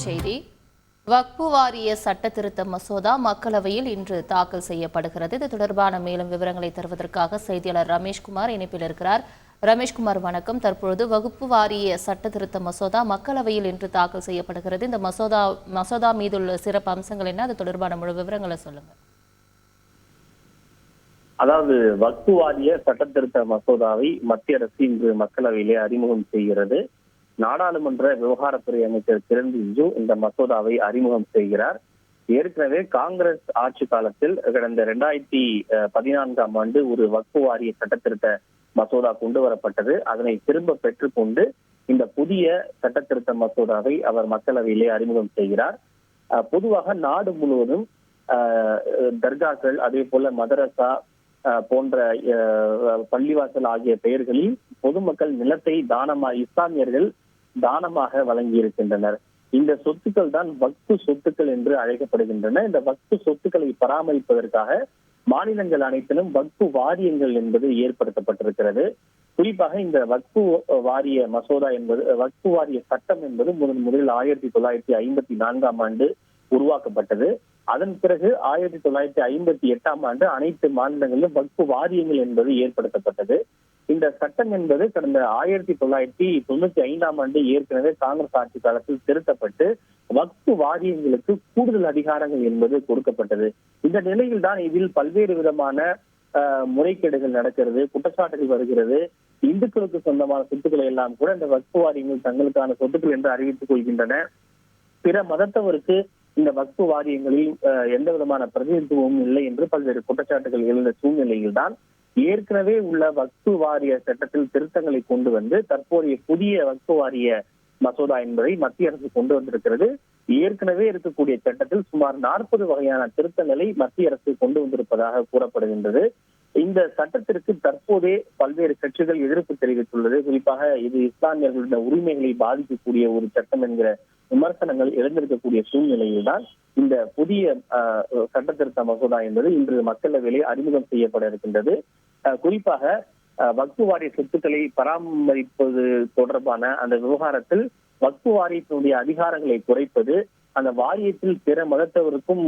செய்தி. வக்பு வாரிய சட்ட திருத்த மசோதா மக்களவையில் இன்று தாக்கல் செய்யப்படுகிறது. இது தொடர்பான மேலும் விவரங்களை தருவதற்காக செய்தியாளர் ரமேஷ்குமார் இணைப்பில் இருக்கிறார். ரமேஷ்குமார், வணக்கம். தற்பொழுது வகுப்பு வாரிய சட்ட திருத்த மசோதா மக்களவையில் இன்று தாக்கல் செய்யப்படுகிறது. இந்த மசோதா மீதுள்ள சிறப்பு அம்சங்கள் என்ன? அது தொடர்பான முழு விவரங்களை சொல்லுங்க. அதாவது வக்பு வாரிய சட்ட திருத்த மசோதாவை மத்திய அரசு இன்று மக்களவையிலே அறிமுகம் செய்கிறது. நாடாளுமன்ற விவகாரத்துறை அமைச்சர் கிரண் ரிஜிஜு இந்த மசோதாவை அறிமுகம் செய்கிறார். ஏற்கனவே காங்கிரஸ் ஆட்சி காலத்தில் கடந்த 2014ஆம் ஆண்டு ஒரு வக்பு வாரிய சட்ட திருத்த மசோதா கொண்டு வரப்பட்டது. அதனை திரும்ப பெற்றுக்கொண்டு இந்த புதிய சட்ட திருத்த மசோதாவை அவர் மக்களவையிலே அறிமுகம் செய்கிறார். பொதுவாக நாடு முழுவதும் தர்காக்கள், அதே போல மதரசா போன்ற பள்ளிவாசல் ஆகிய பெயர்களில் பொதுமக்கள் நிலத்தை இஸ்லாமியர்கள் தானமாக வழங்கி இருக்கின்றனர். இந்த சொத்துக்கள் தான் வக்பு சொத்துக்கள் என்று அழைக்கப்படுகின்றன. இந்த வக்பு சொத்துக்களை பராமரிப்பதற்காக மாநிலங்கள் அனைத்திலும் வக்பு வாரியங்கள் என்பது ஏற்படுத்தப்பட்டிருக்கிறது. குறிப்பாக இந்த வக்பு வாரிய மசோதா என்பது, வக்பு வாரிய சட்டம் என்பது முதலில் 1954ஆம் ஆண்டு உருவாக்கப்பட்டது. அதன் பிறகு 1958ஆம் ஆண்டு அனைத்து மாநிலங்களிலும் வக்பு வாரியங்கள் என்பது ஏற்படுத்தப்பட்டது. இந்த சட்டம் என்பது கடந்த 1995ஆம் ஆண்டு ஏற்கனவே காங்கிரஸ் ஆட்சி காலத்தில் திருத்தப்பட்டு வக்பு வாரியங்களுக்கு கூடுதல் அதிகாரங்கள் என்பது கொடுக்கப்பட்டது. இந்த நிலையில் தான் இதில் பல்வேறு விதமான முறைகேடுகள் நடக்கிறது, குற்றச்சாட்டுகள் வருகிறது. இந்துக்களுக்கு சொந்தமான சொத்துக்களை எல்லாம் கூட இந்த வக்பு வாரியங்கள் தங்களுக்கான சொத்துக்கள் என்று அறிவித்துக் கொள்கின்றன. பிற மதத்தவருக்கு இந்த வக்பு வாரியங்களில் எந்த விதமான பிரதிநிதித்துவமும் இல்லை என்று பல்வேறு குற்றச்சாட்டுகள் எழுந்த சூழ்நிலையில் தான் ஏற்கனவே உள்ள வக்பு வாரிய சட்டத்தில் திருத்தங்களை கொண்டு வந்து தற்போதைய புதிய வக்பு வாரிய மசோதா என்பதை மத்திய அரசு கொண்டு வந்திருக்கிறது. ஏற்கனவே இருக்கக்கூடிய சட்டத்தில் சுமார் 40 வகையான திருத்தங்களை மத்திய அரசு கொண்டு வந்திருப்பதாக கூறப்படுகின்றது. இந்த சட்டத்திற்கு தற்போதே பல்வேறு கட்சிகள் எதிர்ப்பு தெரிவித்துள்ளது. குறிப்பாக இது இஸ்லாமியர்களுடைய உரிமைகளை பாதிக்கக்கூடிய ஒரு சட்டம் என்கிற விமர்சனங்கள் எழுந்திருக்கக்கூடிய சூழ்நிலையில் தான் இந்த புதிய சட்ட திருத்த மசோதா என்பது இன்று மக்களவையிலே அறிமுகம் செய்யப்பட இருக்கின்றது. குறிப்பாக வக்பு வாரிய சொத்துக்களை பராமரிப்பது தொடர்பான அந்த விவகாரத்தில் வக்பு வாரியத்தினுடைய அதிகாரங்களை குறைப்பது, அந்த வாரியத்தில் பிற மதத்தவருக்கும்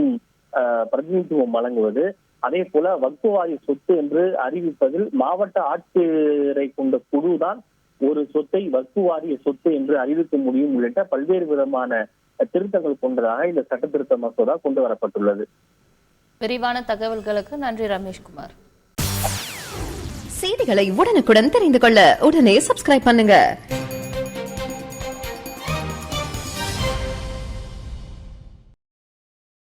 பிரதிநிதித்துவம் வழங்குவது, அதே போல வக்பு வாரிய சொத்து என்று அறிவிப்பதில் மாவட்ட ஆட்சியரை கொண்ட குழுதான் ஒரு சொத்தை வக்பு வாரிய சொத்து என்று அறிவிக்க முடியும் உள்ளிட்ட பல்வேறு விதமான திருத்தங்கள் கொண்டதாக இந்த சட்ட திருத்த மசோதா கொண்டு வரப்பட்டுள்ளது. விரிவான தகவல்களுக்கு நன்றி ரமேஷ்குமார். செய்திகளை உடனுக்குடன் தெரிந்து கொள்ள உடனே சப்ஸ்கிரைப் பண்ணுங்க.